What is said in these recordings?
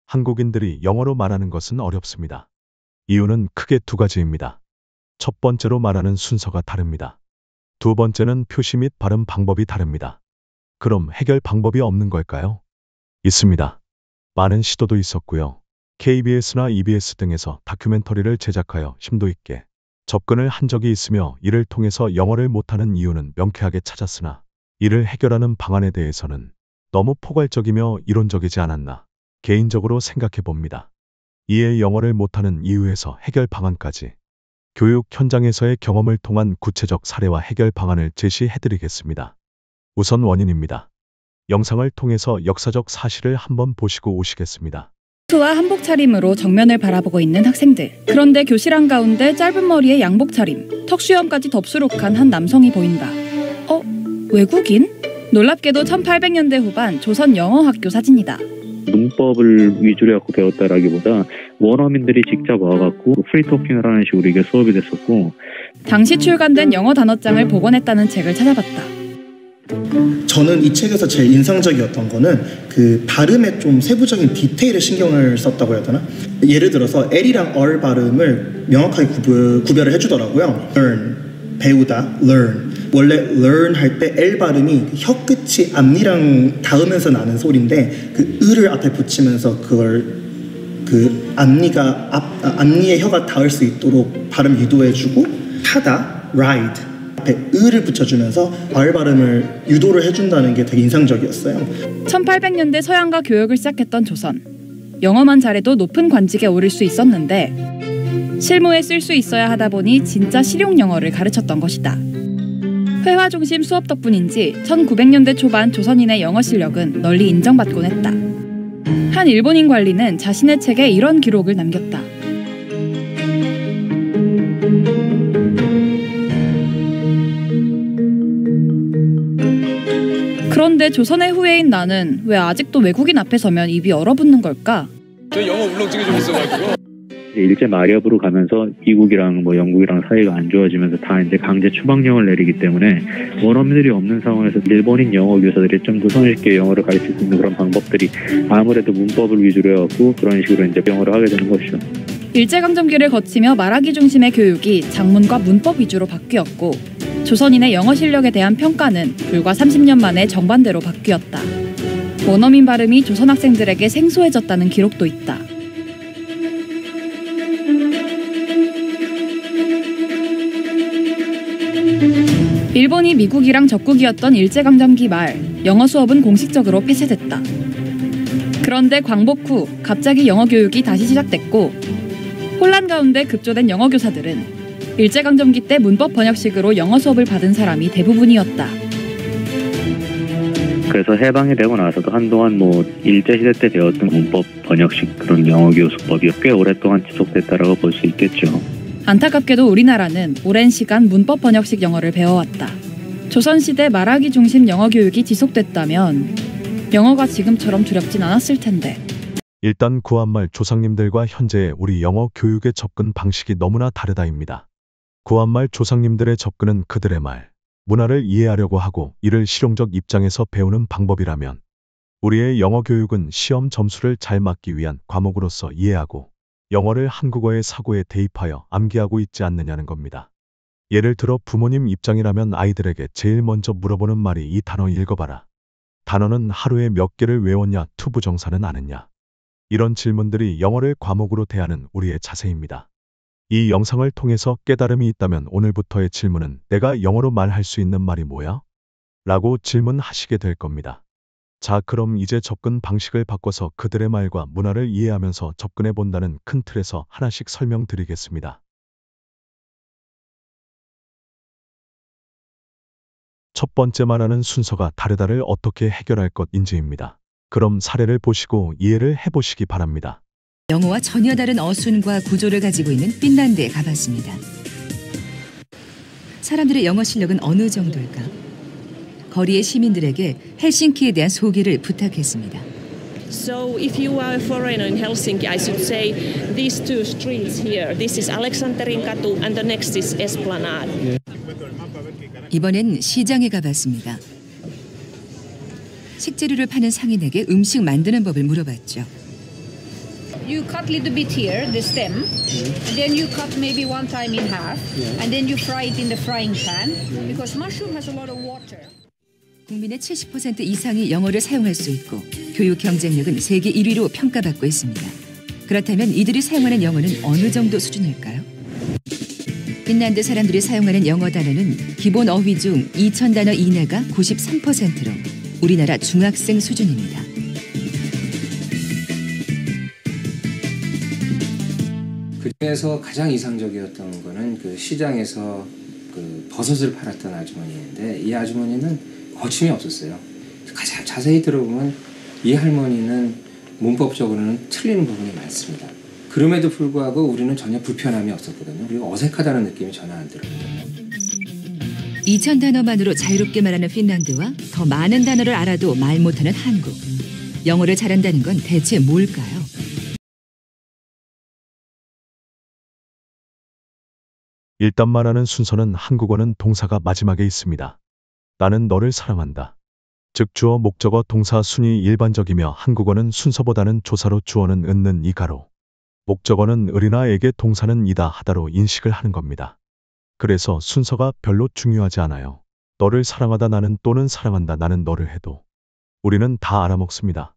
한국인들이 영어로 말하는 것은 어렵습니다. 이유는 크게 두 가지입니다. 첫 번째로 말하는 순서가 다릅니다. 두 번째는 표시 및 발음 방법이 다릅니다. 그럼 해결 방법이 없는 걸까요? 있습니다. 많은 시도도 있었고요. KBS나 EBS 등에서 다큐멘터리를 제작하여 심도 있게 접근을 한 적이 있으며 이를 통해서 영어를 못하는 이유는 명쾌하게 찾았으나 이를 해결하는 방안에 대해서는 너무 포괄적이며 이론적이지 않았나 개인적으로 생각해 봅니다. 이에 영어를 못하는 이유에서 해결 방안까지 교육 현장에서의 경험을 통한 구체적 사례와 해결 방안을 제시해 드리겠습니다. 우선 원인입니다. 영상을 통해서 역사적 사실을 한번 보시고 오시겠습니다. 수트와 한복 차림으로 정면을 바라보고 있는 학생들. 그런데 교실 한가운데 짧은 머리에 양복 차림, 턱수염까지 덥수룩한 한 남성이 보인다. 외국인? 놀랍게도 1800년대 후반 조선 영어 학교 사진이다. 문법을 위주로 해갖고 배웠다라기보다 원어민들이 직접 와갖고 프리토킹을 하는 식으로 이게 수업이 됐었고, 당시 출간된 영어 단어장을 복원했다는 책을 찾아봤다. 저는 이 책에서 제일 인상적이었던 거는 그 발음에 좀 세부적인 디테일에 신경을 썼다고 해야 되나? 예를 들어서 L이랑 R 발음을 명확하게 구별을 해주더라고요. learn, 배우다, learn. 원래 learn 할 때 L 발음이 혀 끝이 앞니랑 닿으면서 나는 소리인데 그 을을 앞에 붙이면서 그걸 그 앞니에 혀가 닿을 수 있도록 발음 유도해주고, 타다, ride 앞에 을을 붙여주면서 R 발음을 유도를 해준다는 게 되게 인상적이었어요. 1800년대 서양과 교역을 시작했던 조선. 영어만 잘해도 높은 관직에 오를 수 있었는데 실무에 쓸 수 있어야 하다 보니 진짜 실용 영어를 가르쳤던 것이다. 회화 중심 수업 덕분인지 1900년대 초반 조선인의 영어 실력은 널리 인정받곤 했다. 한 일본인 관리는 자신의 책에 이런 기록을 남겼다. 그런데 조선의 후예인 나는 왜 아직도 외국인 앞에 서면 입이 얼어붙는 걸까? 저 영어 울렁증이 좀 있어가지고. 일제 마렵으로 가면서 미국이랑 영국이랑 사이가 안 좋아지면서 다 이제 강제 추방령을 내리기 때문에 원어민들이 없는 상황에서 일본인 영어 교사들이 좀 더 성실하게 영어를 가르칠 수 있는 그런 방법들이 아무래도 문법을 위주로 해갖고 그런 식으로 이제 영어를 하게 되는 것이죠. 일제강점기를 거치며 말하기 중심의 교육이 작문과 문법 위주로 바뀌었고 조선인의 영어 실력에 대한 평가는 불과 30년 만에 정반대로 바뀌었다. 원어민 발음이 조선 학생들에게 생소해졌다는 기록도 있다. 일본이 미국이랑 적국이었던 일제강점기 말, 영어 수업은 공식적으로 폐쇄됐다. 그런데 광복 후 갑자기 영어 교육이 다시 시작됐고 혼란 가운데 급조된 영어 교사들은 일제강점기 때 문법 번역식으로 영어 수업을 받은 사람이 대부분이었다. 그래서 해방이 되고 나서도 한동안 일제시대 때 배웠던 문법 번역식 그런 영어 교수법이 꽤 오랫동안 지속됐다라고 볼 수 있겠죠. 안타깝게도 우리나라는 오랜 시간 문법 번역식 영어를 배워왔다. 조선시대 말하기 중심 영어 교육이 지속됐다면 영어가 지금처럼 두렵진 않았을 텐데. 일단 구한말 조상님들과 현재의 우리 영어 교육의 접근 방식이 너무나 다르다입니다. 구한말 조상님들의 접근은 그들의 말, 문화를 이해하려고 하고 이를 실용적 입장에서 배우는 방법이라면 우리의 영어 교육은 시험 점수를 잘 맞기 위한 과목으로서 이해하고 영어를 한국어의 사고에 대입하여 암기하고 있지 않느냐는 겁니다. 예를 들어 부모님 입장이라면 아이들에게 제일 먼저 물어보는 말이 이 단어 읽어봐라. 단어는 하루에 몇 개를 외웠냐, 투부정사는 아느냐. 이런 질문들이 영어를 과목으로 대하는 우리의 자세입니다. 이 영상을 통해서 깨달음이 있다면 오늘부터의 질문은 내가 영어로 말할 수 있는 말이 뭐야? 라고 질문하시게 될 겁니다. 자, 그럼 이제 접근 방식을 바꿔서 그들의 말과 문화를 이해하면서 접근해 본다는 큰 틀에서 하나씩 설명드리겠습니다. 첫 번째 말하는 순서가 다르다를 어떻게 해결할 것인지입니다. 그럼 사례를 보시고 이해를 해보시기 바랍니다. 영어와 전혀 다른 어순과 구조를 가지고 있는 핀란드에 가봤습니다. 사람들의 영어 실력은 어느 정도일까? 거리의 시민들에게 헬싱키에 대한 소개를 부탁했습니다. So if you are a foreigner in Helsinki, I should say these two streets here. This is Aleksanterin katu and the next is Esplanade. 이번엔 시장에 가봤습니다. 식재료를 파는 상인에게 음식 만드는 법을 물어봤죠. you cut a little bit here, the stem, and then you cut maybe one time in half, and then you fry it in the frying pan, because mushroom has a lot of water. 국민의 70% 이상이 영어를 사용할 수 있고 교육 경쟁력은 세계 1위로 평가받고 있습니다. 그렇다면 이들이 사용하는 영어는 어느 정도 수준일까요? 핀란드 사람들이 사용하는 영어 단어는 기본 어휘 중 2,000단어 이내가 93%로 우리나라 중학생 수준입니다. 그중에서 가장 이상적이었던 거는 그 시장에서 그 버섯을 팔았던 아주머니인데 이 아주머니는 거침이 없었어요. 가장 자세히 들어보면 이 할머니는 문법적으로는 틀리는 부분이 많습니다. 그럼에도 불구하고 우리는 전혀 불편함이 없었거든요. 그리고 어색하다는 느낌이 전혀 안 들어요. 2,000단어만으로 자유롭게 말하는 핀란드와 더 많은 단어를 알아도 말 못하는 한국. 영어를 잘한다는 건 대체 뭘까요? 일단 말하는 순서는 한국어는 동사가 마지막에 있습니다. 나는 너를 사랑한다. 즉 주어 목적어 동사 순이 일반적이며 한국어는 순서보다는 조사로 주어는 은는 이가로 목적어는 을이나 에게 동사는 이다 하다로 인식을 하는 겁니다. 그래서 순서가 별로 중요하지 않아요. 너를 사랑하다 나는 또는 사랑한다 나는 너를 해도 우리는 다 알아먹습니다.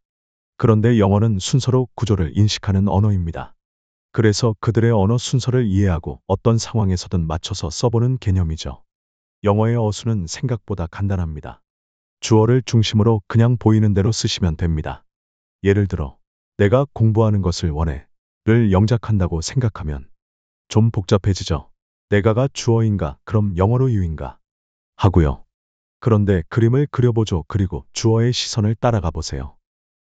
그런데 영어는 순서로 구조를 인식하는 언어입니다. 그래서 그들의 언어 순서를 이해하고 어떤 상황에서든 맞춰서 써보는 개념이죠. 영어의 어수는 생각보다 간단합니다. 주어를 중심으로 그냥 보이는 대로 쓰시면 됩니다. 예를 들어 내가 공부하는 것을 원해 를 영작한다고 생각하면 좀 복잡해지죠. 내가가 주어인가 그럼 영어로 유인가 하고요. 그런데 그림을 그려보죠. 그리고 주어의 시선을 따라가 보세요.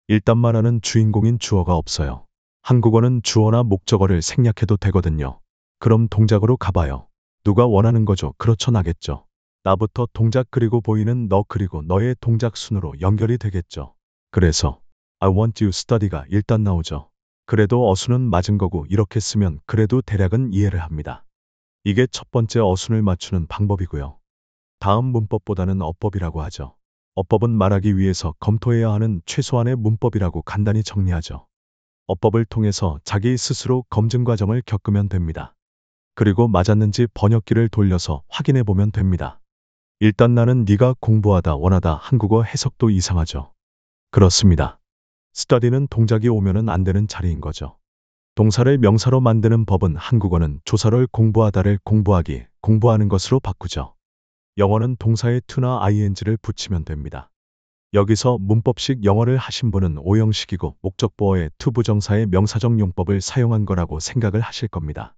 일단 말하는 주인공인 주어가 없어요. 한국어는 주어나 목적어를 생략해도 되거든요. 그럼 동작으로 가봐요. 누가 원하는 거죠? 그렇죠 나겠죠. 나부터 동작 그리고 보이는 너 그리고 너의 동작 순으로 연결이 되겠죠. 그래서 I want you study가 일단 나오죠. 그래도 어순은 맞은 거고 이렇게 쓰면 그래도 대략은 이해를 합니다. 이게 첫 번째 어순을 맞추는 방법이고요. 다음 문법보다는 어법이라고 하죠. 어법은 말하기 위해서 검토해야 하는 최소한의 문법이라고 간단히 정리하죠. 어법을 통해서 자기 스스로 검증 과정을 겪으면 됩니다. 그리고 맞았는지 번역기를 돌려서 확인해 보면 됩니다. 일단 나는 네가 공부하다 원하다 한국어 해석도 이상하죠. 그렇습니다. study는 동작이 오면은 안 되는 자리인 거죠. 동사를 명사로 만드는 법은 한국어는 조사를 공부하다를 공부하기, 공부하는 것으로 바꾸죠. 영어는 동사에 to나 ing를 붙이면 됩니다. 여기서 문법식 영어를 하신 분은 오형식이고 목적보어에 to 부정사의 명사적 용법을 사용한 거라고 생각을 하실 겁니다.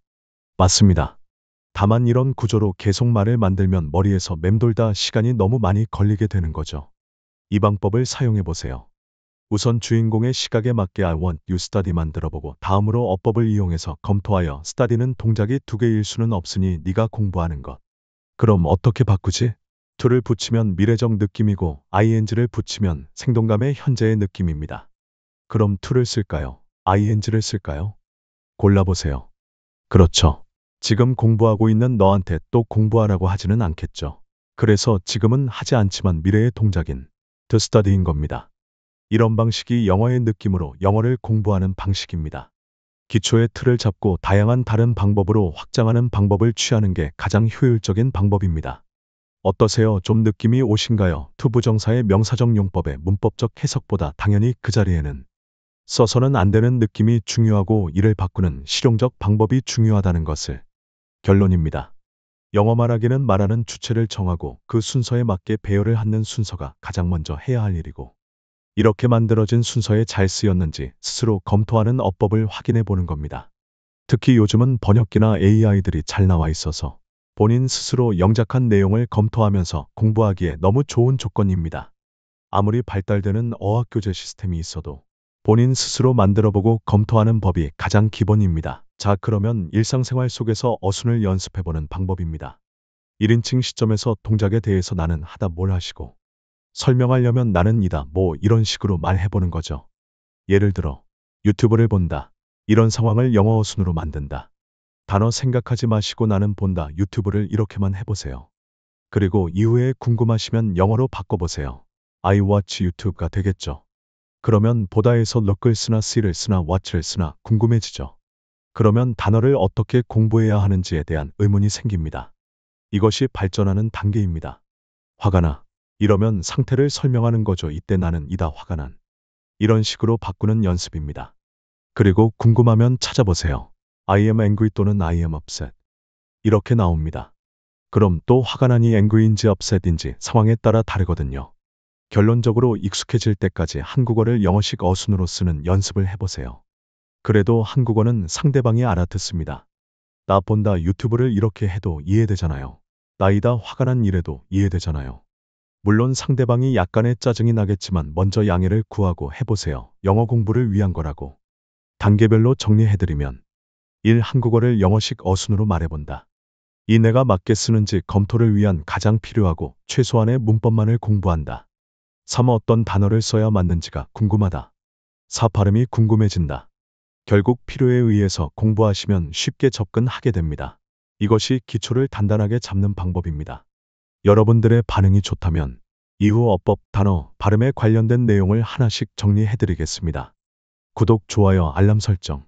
맞습니다. 다만 이런 구조로 계속 말을 만들면 머리에서 맴돌다 시간이 너무 많이 걸리게 되는 거죠. 이 방법을 사용해 보세요. 우선 주인공의 시각에 맞게 I want you study 만들어보고 다음으로 어법을 이용해서 검토하여 study는 동작이 두 개일 수는 없으니 네가 공부하는 것. 그럼 어떻게 바꾸지? to를 붙이면 미래적 느낌이고 ing를 붙이면 생동감의 현재의 느낌입니다. 그럼 to를 쓸까요? ing를 쓸까요? 골라보세요. 그렇죠. 지금 공부하고 있는 너한테 또 공부하라고 하지는 않겠죠. 그래서 지금은 하지 않지만 미래의 동작인 to study인 겁니다. 이런 방식이 영어의 느낌으로 영어를 공부하는 방식입니다. 기초의 틀을 잡고 다양한 다른 방법으로 확장하는 방법을 취하는 게 가장 효율적인 방법입니다. 어떠세요? 좀 느낌이 오신가요? to 부정사의 명사적 용법의 문법적 해석보다 당연히 그 자리에는 써서는 안 되는 느낌이 중요하고 이를 바꾸는 실용적 방법이 중요하다는 것을. 결론입니다. 영어 말하기는 말하는 주체를 정하고 그 순서에 맞게 배열을 하는 순서가 가장 먼저 해야 할 일이고 이렇게 만들어진 순서에 잘 쓰였는지 스스로 검토하는 어법을 확인해 보는 겁니다. 특히 요즘은 번역기나 AI들이 잘 나와 있어서 본인 스스로 영작한 내용을 검토하면서 공부하기에 너무 좋은 조건입니다. 아무리 발달되는 어학교재 시스템이 있어도 본인 스스로 만들어보고 검토하는 법이 가장 기본입니다. 자, 그러면 일상생활 속에서 어순을 연습해보는 방법입니다. 1인칭 시점에서 동작에 대해서 나는 하다 뭘 하시고 설명하려면 나는 이다 뭐 이런 식으로 말해보는 거죠. 예를 들어 유튜브를 본다. 이런 상황을 영어 어순으로 만든다. 단어 생각하지 마시고 나는 본다. 유튜브를 이렇게만 해보세요. 그리고 이후에 궁금하시면 영어로 바꿔보세요. I watch YouTube가 되겠죠. 그러면 보다에서 look을 쓰나 see를 쓰나 watch를 쓰나 궁금해지죠. 그러면 단어를 어떻게 공부해야 하는지에 대한 의문이 생깁니다. 이것이 발전하는 단계입니다. 화가 나. 이러면 상태를 설명하는 거죠. 이때 나는 이다 화가 난. 이런 식으로 바꾸는 연습입니다. 그리고 궁금하면 찾아보세요. I am angry 또는 I am upset. 이렇게 나옵니다. 그럼 또 화가 나니 angry인지 upset인지 상황에 따라 다르거든요. 결론적으로 익숙해질 때까지 한국어를 영어식 어순으로 쓰는 연습을 해보세요. 그래도 한국어는 상대방이 알아듣습니다. 나 본다 유튜브를 이렇게 해도 이해되잖아요. 나이다 화가 난 이래도 이해되잖아요. 물론 상대방이 약간의 짜증이 나겠지만 먼저 양해를 구하고 해보세요. 영어 공부를 위한 거라고. 단계별로 정리해드리면 1. 한국어를 영어식 어순으로 말해본다. 2. 내가 맞게 쓰는지 검토를 위한 가장 필요하고 최소한의 문법만을 공부한다. 3. 어떤 단어를 써야 맞는지가 궁금하다. 4. 발음이 궁금해진다. 결국 필요에 의해서 공부하시면 쉽게 접근하게 됩니다. 이것이 기초를 단단하게 잡는 방법입니다. 여러분들의 반응이 좋다면 이후 어법, 단어, 발음에 관련된 내용을 하나씩 정리해드리겠습니다. 구독, 좋아요, 알람 설정.